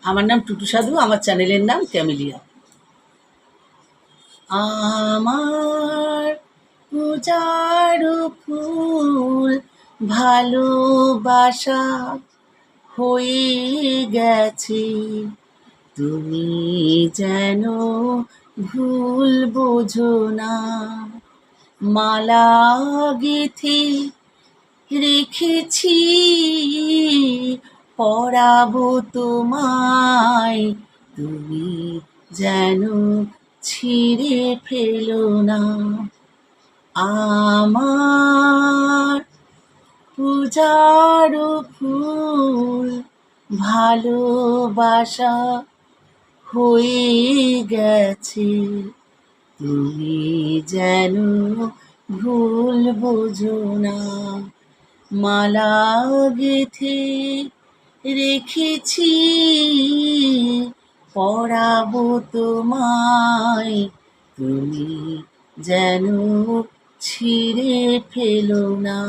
আমার নাম টুটু সাধু, আমার চ্যানেলের নাম ক্যামেলিয়া। আমার পূজার ফুল ভালোবাসা হয়ে গেছে, তুমি যেন ভুল বোঝো না। মালা গেথে রেখেছি, পরাবো তোমায়, তুমি যেন ছিঁড়ে ফেলো না। আমার পূজার ফুল ভালোবাসা হয়ে গেছে, তুমি যেন ভুল বোঝো না। মালা গেথে রেখেছি, পরাবো তোমায়, তুমি যেন ছিঁড়ে ফেলো না।